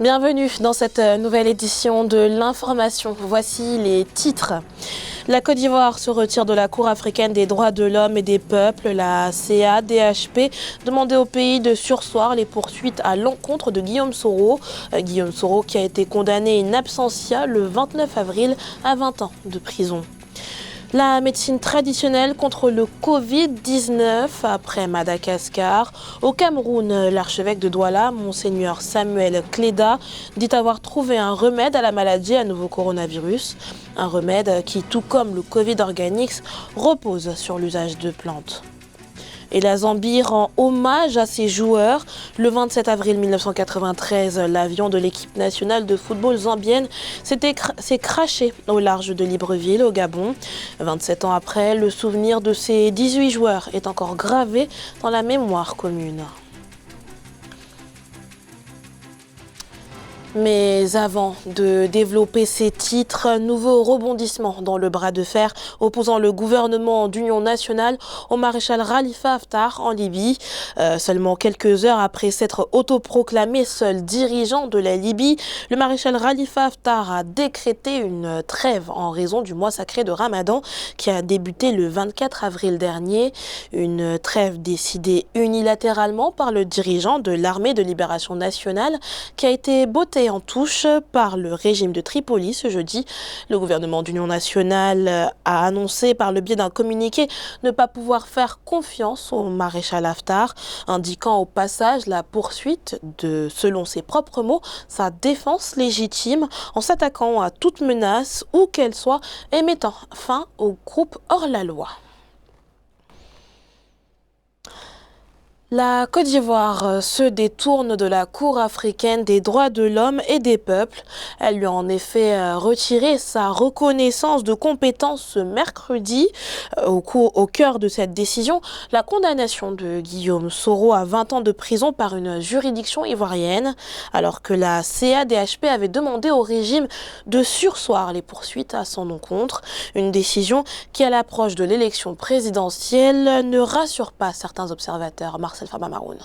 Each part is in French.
Bienvenue dans cette nouvelle édition de l'information. Voici les titres. La Côte d'Ivoire se retire de la Cour africaine des droits de l'homme et des peuples. La CADHP demandait au pays de surseoir les poursuites à l'encontre de Guillaume Soro. Guillaume Soro qui a été condamné in absentia le 29 avril à 20 ans de prison. La médecine traditionnelle contre le Covid-19 après Madagascar. Au Cameroun, l'archevêque de Douala, Monseigneur Samuel Cléda, dit avoir trouvé un remède à la maladie à nouveau coronavirus. Un remède qui, tout comme le Covid organique, repose sur l'usage de plantes. Et la Zambie rend hommage à ses joueurs. Le 27 avril 1993, l'avion de l'équipe nationale de football zambienne s'est crashé au large de Libreville, au Gabon. 27 ans après, le souvenir de ces 18 joueurs est encore gravé dans la mémoire commune. Mais avant de développer ces titres, nouveau rebondissement dans le bras de fer opposant le gouvernement d'union nationale au maréchal Khalifa Haftar en Libye. Seulement quelques heures après s'être autoproclamé seul dirigeant de la Libye, le maréchal Khalifa Haftar a décrété une trêve en raison du mois sacré de Ramadan qui a débuté le 24 avril dernier. Une trêve décidée unilatéralement par le dirigeant de l'armée de libération nationale qui a été botté en touche par le régime de Tripoli ce jeudi. Le gouvernement d'union nationale a annoncé par le biais d'un communiqué ne pas pouvoir faire confiance au maréchal Haftar, indiquant au passage la poursuite de, selon ses propres mots, sa défense légitime en s'attaquant à toute menace où qu'elle soit et mettant fin aux groupes hors la loi. La Côte d'Ivoire se détourne de la Cour africaine des droits de l'homme et des peuples. Elle lui a en effet retiré sa reconnaissance de compétence ce mercredi. Au cœur de cette décision, la condamnation de Guillaume Soro à 20 ans de prison par une juridiction ivoirienne, alors que la CADHP avait demandé au régime de surseoir les poursuites à son encontre. Une décision qui, à l'approche de l'élection présidentielle, ne rassure pas certains observateurs. Marcel Fabamaroun.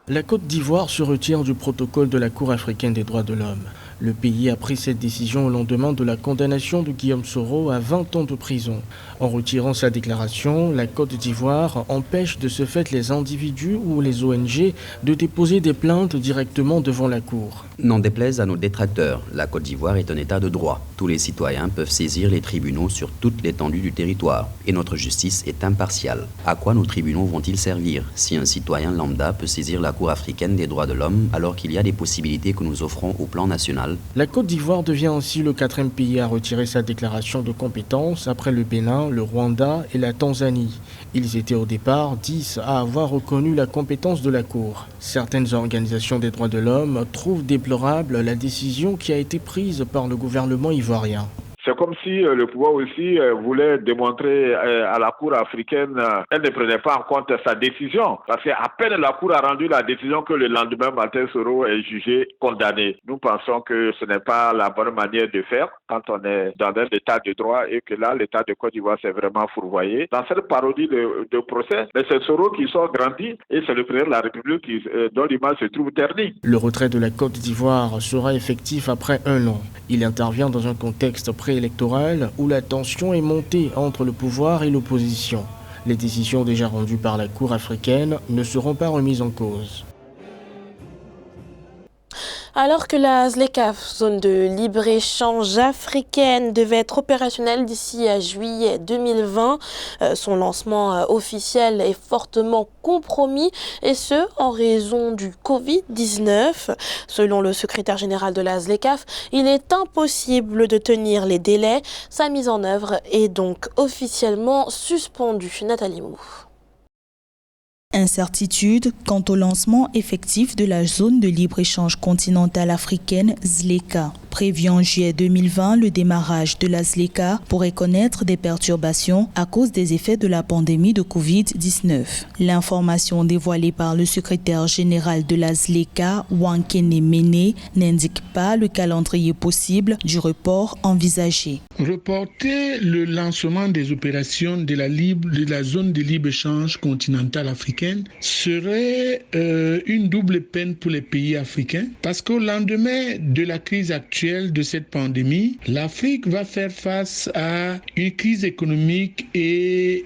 La Côte d'Ivoire se retire du protocole de la Cour africaine des droits de l'homme. Le pays a pris cette décision au lendemain de la condamnation de Guillaume Soro à 20 ans de prison. En retirant sa déclaration, la Côte d'Ivoire empêche de ce fait les individus ou les ONG de déposer des plaintes directement devant la Cour. N'en déplaise à nos détracteurs, la Côte d'Ivoire est un état de droit. Tous les citoyens peuvent saisir les tribunaux sur toute l'étendue du territoire et notre justice est impartiale. À quoi nos tribunaux vont-ils servir si un citoyen lambda peut saisir la Cour africaine des droits de l'homme alors qu'il y a des possibilités que nous offrons au plan national? La Côte d'Ivoire devient ainsi le 4e pays à retirer sa déclaration de compétence après le Bénin, le Rwanda et la Tanzanie. Ils étaient au départ 10 à avoir reconnu la compétence de la Cour. Certaines organisations des droits de l'homme trouvent déplorable la décision qui a été prise par le gouvernement ivoirien. C'est comme si le pouvoir aussi voulait démontrer à la Cour africaine elle ne prenait pas en compte sa décision. Parce qu'à peine la Cour a rendu la décision que le lendemain matin, Soro est jugé condamné. Nous pensons que ce n'est pas la bonne manière de faire quand on est dans un état de droit et que là, l'état de Côte d'Ivoire s'est vraiment fourvoyé. Dans cette parodie de procès, c'est Soro qui sort grandi et c'est le président de la République dont l'image se trouve ternie. Le retrait de la Côte d'Ivoire sera effectif après 1 an. Il intervient dans un contexte préélectoral où la tension est montée entre le pouvoir et l'opposition. Les décisions déjà rendues par la Cour africaine ne seront pas remises en cause. Alors que la ZLECAf, zone de libre-échange africaine, devait être opérationnelle d'ici à juillet 2020, son lancement officiel est fortement compromis, et ce, en raison du Covid-19. Selon le secrétaire général de la ZLECAf, il est impossible de tenir les délais. Sa mise en œuvre est donc officiellement suspendue. Nathalie Mou. Incertitude quant au lancement effectif de la zone de libre-échange continentale africaine ZLECA. Prévu en juillet 2020, le démarrage de la ZLECA pourrait connaître des perturbations à cause des effets de la pandémie de Covid-19. L'information dévoilée par le secrétaire général de la ZLECA, Wankene Mene, n'indique pas le calendrier possible du report envisagé. Reporter le lancement des opérations de la zone de libre-échange continentale africaine serait une double peine pour les pays africains parce qu'au lendemain de la crise actuelle de cette pandémie, l'Afrique va faire face à une crise économique et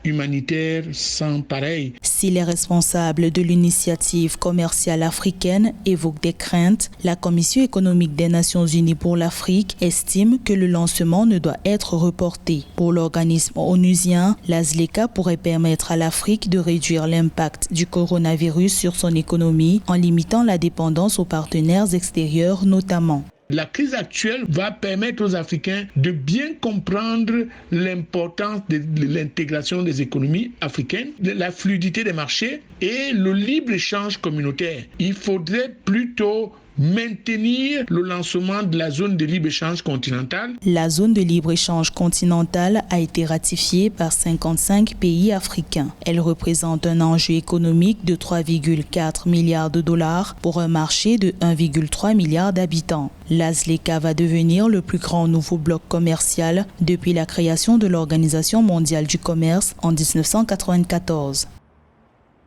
humanitaire sans pareil. Si les responsables de l'initiative commerciale africaine évoquent des craintes, la Commission économique des Nations Unies pour l'Afrique estime que le lancement ne doit être reporté. Pour l'organisme onusien, la ZLECA pourrait permettre à l'Afrique de réduire l'impact du coronavirus sur son économie en limitant la dépendance aux partenaires extérieurs notamment. La crise actuelle va permettre aux Africains de bien comprendre l'importance de l'intégration des économies africaines, de la fluidité des marchés et le libre-échange communautaire. Il faudrait plutôt maintenir le lancement de la zone de libre-échange continentale. La zone de libre-échange continentale a été ratifiée par 55 pays africains. Elle représente un enjeu économique de 3,4 milliards de dollars pour un marché de 1,3 milliard d'habitants. La ZLECA va devenir le plus grand nouveau bloc commercial depuis la création de l'Organisation mondiale du commerce en 1994.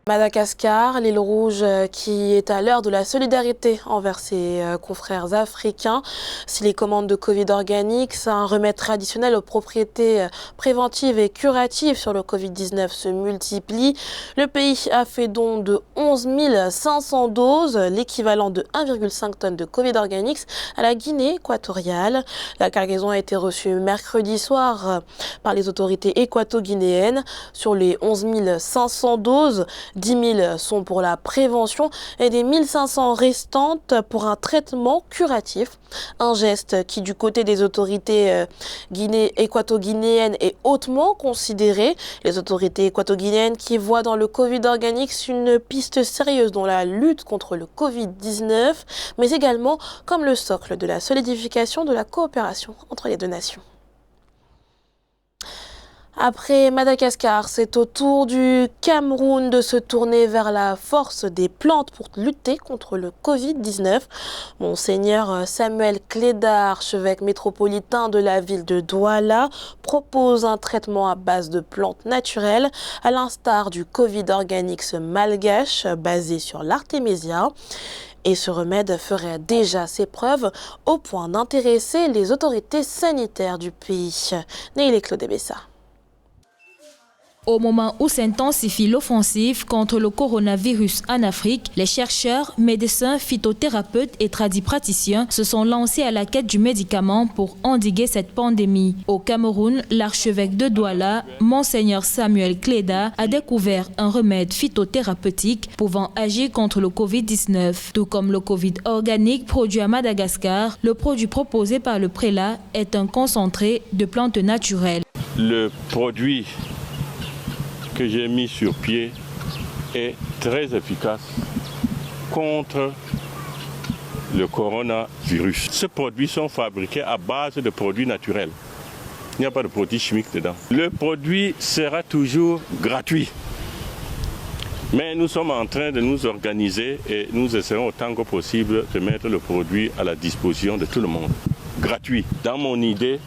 Madagascar, l'île rouge qui est à l'heure de la solidarité envers ses confrères africains. Si les commandes de Covid organiques, un remède traditionnel aux propriétés préventives et curatives sur le Covid-19 se multiplient, le pays a fait don de 11 500 doses, l'équivalent de 1,5 tonnes de Covid organiques à la Guinée équatoriale. La cargaison a été reçue mercredi soir par les autorités équato-guinéennes. Sur les 11 500 doses, 10 000 sont pour la prévention et des 1 500 restantes pour un traitement curatif. Un geste qui, du côté des autorités équato-guinéennes, est hautement considéré. Les autorités équato-guinéennes qui voient dans le Covid organique une piste sérieuse dans la lutte contre le Covid-19, mais également comme le socle de la solidification de la coopération entre les deux nations. Après Madagascar, c'est au tour du Cameroun de se tourner vers la force des plantes pour lutter contre le Covid-19. Monseigneur Samuel Cléda, archevêque métropolitain de la ville de Douala, propose un traitement à base de plantes naturelles, à l'instar du Covid organique malgache basé sur l'artémisia. Et ce remède ferait déjà ses preuves au point d'intéresser les autorités sanitaires du pays. Neil Claude Bessa. Au moment où s'intensifie l'offensive contre le coronavirus en Afrique, les chercheurs, médecins, phytothérapeutes et tradipraticiens se sont lancés à la quête du médicament pour endiguer cette pandémie. Au Cameroun, l'archevêque de Douala, Monseigneur Samuel Cléda, a découvert un remède phytothérapeutique pouvant agir contre le Covid-19. Tout comme le Covid organique produit à Madagascar, le produit proposé par le prélat est un concentré de plantes naturelles. Le produit que j'ai mis sur pied est très efficace contre le coronavirus. Ces produits sont fabriqués à base de produits naturels. Il n'y a pas de produits chimiques dedans. Le produit sera toujours gratuit. Mais nous sommes en train de nous organiser et nous essaierons autant que possible de mettre le produit à la disposition de tout le monde. Gratuit. Dans mon idée,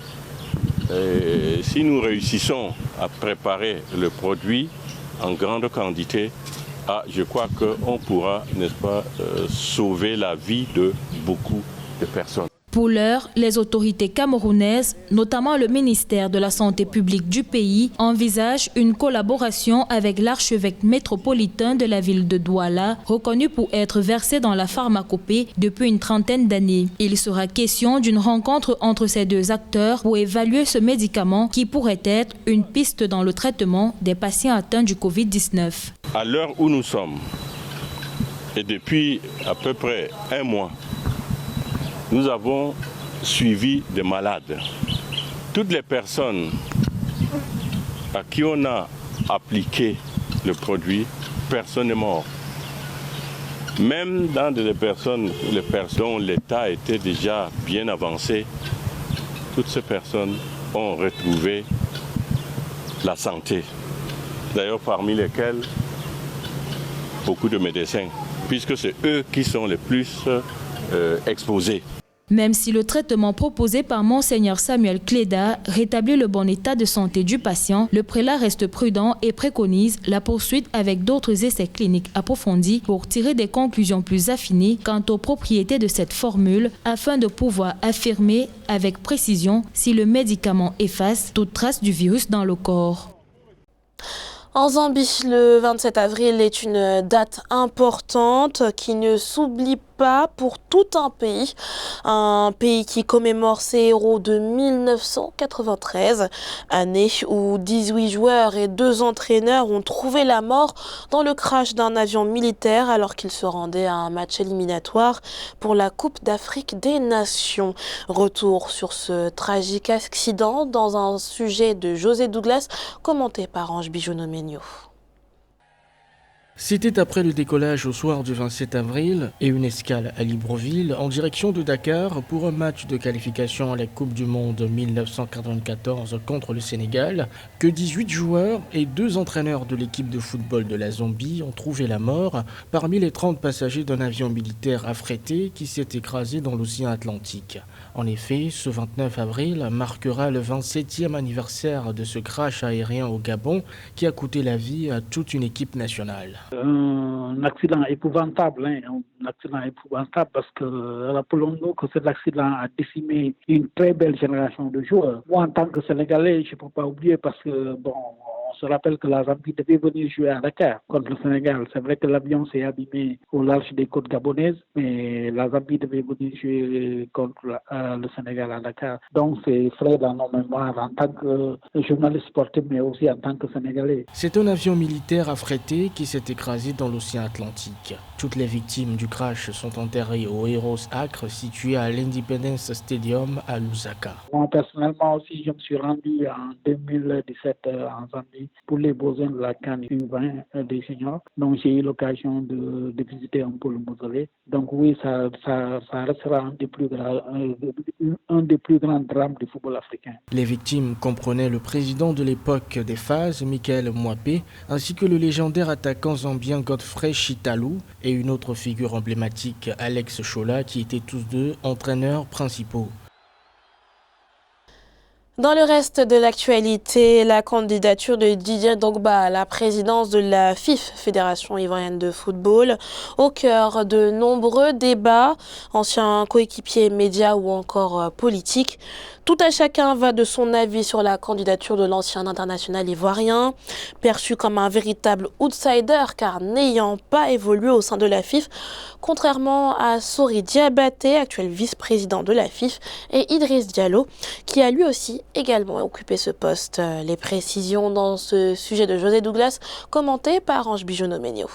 si nous réussissons à préparer le produit en grande quantité, je crois qu'on pourra, n'est-ce pas, sauver la vie de beaucoup de personnes. Pour l'heure, les autorités camerounaises, notamment le ministère de la Santé publique du pays, envisagent une collaboration avec l'archevêque métropolitain de la ville de Douala, reconnu pour être versé dans la pharmacopée depuis une trentaine d'années. Il sera question d'une rencontre entre ces deux acteurs pour évaluer ce médicament qui pourrait être une piste dans le traitement des patients atteints du Covid-19. À l'heure où nous sommes, et depuis à peu près un mois, nous avons suivi des malades. Toutes les personnes à qui on a appliqué le produit, personne n'est mort. Même dans les personnes dont l'état était déjà bien avancé, toutes ces personnes ont retrouvé la santé. D'ailleurs, parmi lesquels beaucoup de médecins, puisque c'est eux qui sont les plus exposés. Même si le traitement proposé par Monseigneur Samuel Cléda rétablit le bon état de santé du patient, le prélat reste prudent et préconise la poursuite avec d'autres essais cliniques approfondis pour tirer des conclusions plus affinées quant aux propriétés de cette formule afin de pouvoir affirmer avec précision si le médicament efface toute trace du virus dans le corps. En Zambie, le 27 avril est une date importante qui ne s'oublie pas pour tout un pays qui commémore ses héros de 1993, année où 18 joueurs et 2 entraîneurs ont trouvé la mort dans le crash d'un avion militaire alors qu'ils se rendaient à un match éliminatoire pour la Coupe d'Afrique des Nations. Retour sur ce tragique accident dans un sujet de José Douglas, commenté par Ange Bijounomegno. C'était après le décollage au soir du 27 avril et une escale à Libreville en direction de Dakar pour un match de qualification à la Coupe du Monde 1994 contre le Sénégal que 18 joueurs et 2 entraîneurs de l'équipe de football de la Zambie ont trouvé la mort parmi les 30 passagers d'un avion militaire affrété qui s'est écrasé dans l'océan Atlantique. En effet, ce 29 avril marquera le 27e anniversaire de ce crash aérien au Gabon qui a coûté la vie à toute une équipe nationale. Un accident épouvantable, parce que rappelons-nous que cet accident a décimé une très belle génération de joueurs. Moi, en tant que Sénégalais, je ne peux pas oublier parce que, on se rappelle que la Zambie devait venir jouer à Dakar contre le Sénégal. C'est vrai que l'avion s'est abîmé au large des côtes gabonaises, mais la Zambie devait venir jouer contre le Sénégal à Dakar. Donc c'est frais dans nos mémoires en tant que journaliste sportif, mais aussi en tant que Sénégalais. C'est un avion militaire affrété qui s'est écrasé dans l'océan Atlantique. Toutes les victimes du crash sont enterrées au Heroes Acre, situé à l'Independence Stadium à Lusaka. Moi personnellement aussi, je me suis rendu en 2017 en Zambie pour les besoins de la CAN U20 des seniors. Donc j'ai eu l'occasion de visiter un peu le mausolée. Donc oui, ça restera un des plus grands drames du football africain. Les victimes comprenaient le président de l'époque des phases, Michael Mwape, ainsi que le légendaire attaquant zambien Godfrey Chitalou et une autre figure emblématique, Alex Chola, qui étaient tous deux entraîneurs principaux. Dans le reste de l'actualité, la candidature de Didier Drogba à la présidence de la FIF, Fédération ivoirienne de football, au cœur de nombreux débats, anciens coéquipiers médias ou encore politiques. Tout à chacun va de son avis sur la candidature de l'ancien international ivoirien, perçu comme un véritable outsider car n'ayant pas évolué au sein de la FIF, contrairement à Sori Diabaté, actuel vice-président de la FIF, et Idriss Diallo, qui a lui aussi également occupé ce poste. Les précisions dans ce sujet de José Douglas, commenté par Ange Bijounomegno.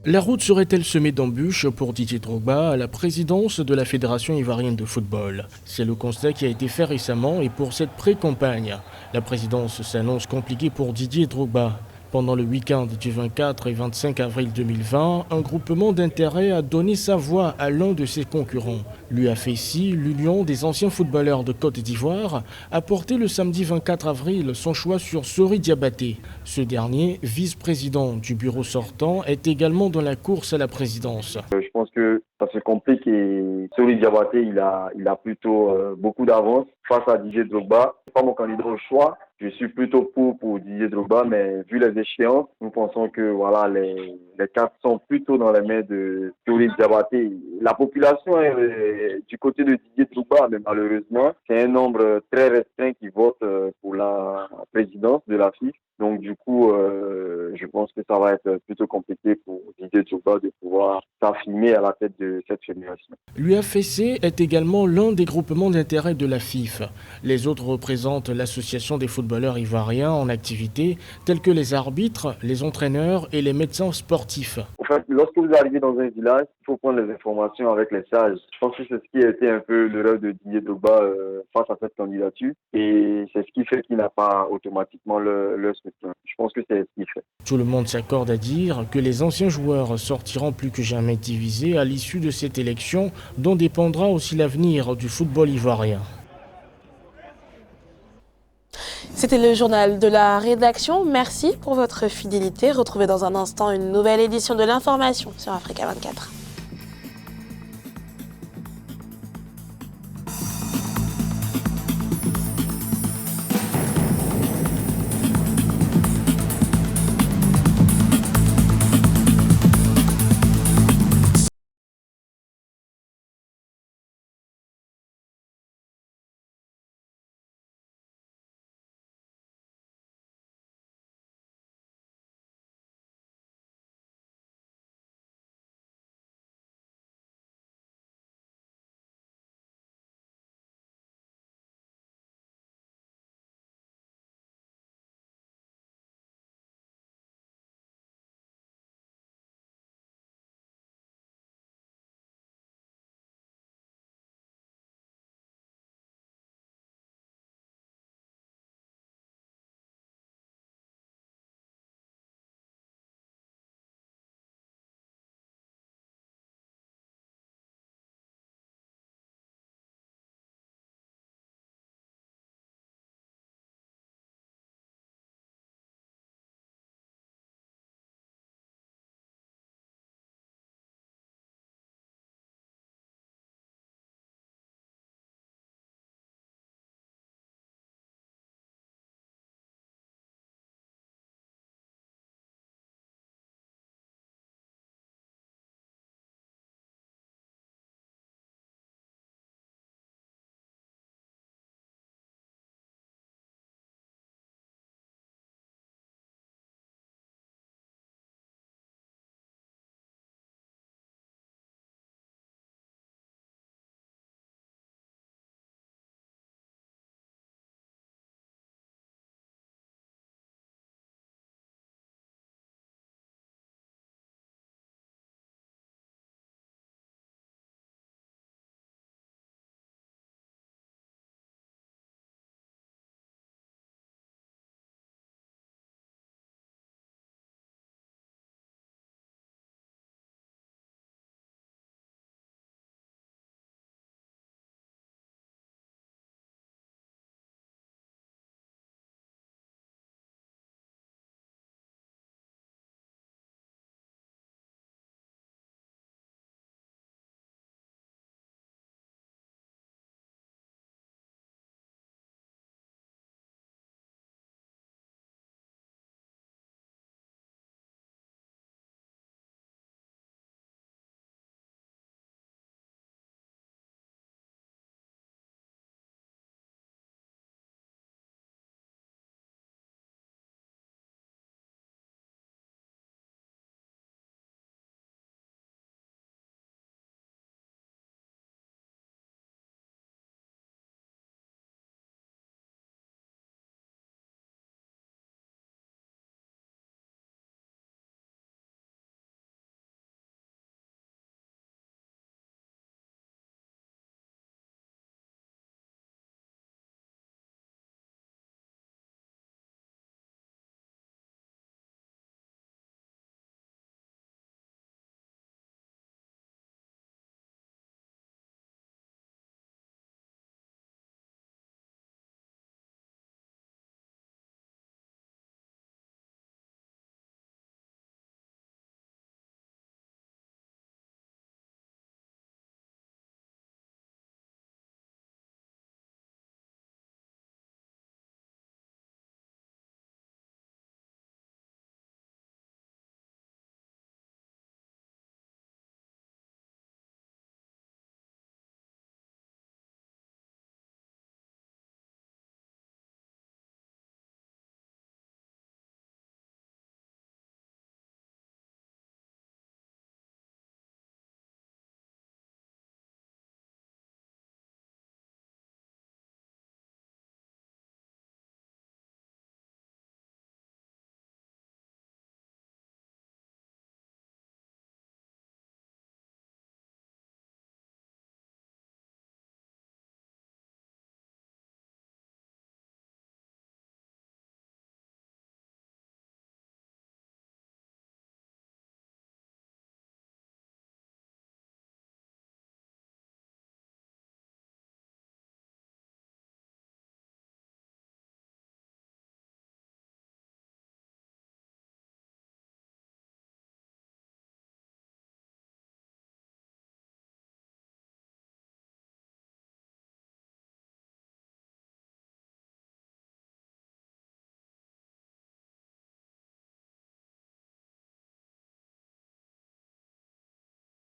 La route serait-elle semée d'embûches pour Didier Drogba à la présidence de la Fédération ivoirienne de football? C'est le constat qui a été fait récemment et pour cette pré-campagne. La présidence s'annonce compliquée pour Didier Drogba. Pendant le week-end du 24 et 25 avril 2020, un groupement d'intérêt a donné sa voix à l'un de ses concurrents. L'UAFC, l'Union des anciens footballeurs de Côte d'Ivoire, a porté le samedi 24 avril son choix sur Sori Diabaté. Ce dernier, vice-président du bureau sortant, est également dans la course à la présidence. Je pense que ça se complique et Sori Diabaté, il a plutôt beaucoup d'avance face à Didier Drogba. C'est pas mon candidat au choix. Je suis plutôt pour Didier Drogba, mais vu les échéances, nous pensons que voilà, les cartes sont plutôt dans les mains de Sori Diabaté. La population est du côté de Didier Drogba, mais malheureusement, c'est un nombre très restreint qui vote pour la présidence de la FIF. Donc du coup, je pense que ça va être plutôt compliqué pour Didier Drogba de pouvoir s'affirmer à la tête de cette fédération. L'UAFC est également l'un des groupements d'intérêt de la FIF. Les autres représentent l'association des footballeurs ivoiriens en activité, tels que les arbitres, les entraîneurs et les médecins sportifs. fait, lorsque vous arrivez dans un village, il faut prendre les informations avec les sages. Je pense que c'est ce qui a été un peu le rêve de Didier Drogba face à cette candidature. Et c'est ce qui fait qu'il n'a pas automatiquement le soutien. Je pense que c'est ce qui fait. Tout le monde s'accorde à dire que les anciens joueurs sortiront plus que jamais divisés à l'issue de cette élection, dont dépendra aussi l'avenir du football ivoirien. C'était le journal de la rédaction. Merci pour votre fidélité. Retrouvez dans un instant une nouvelle édition de l'information sur Africa 24.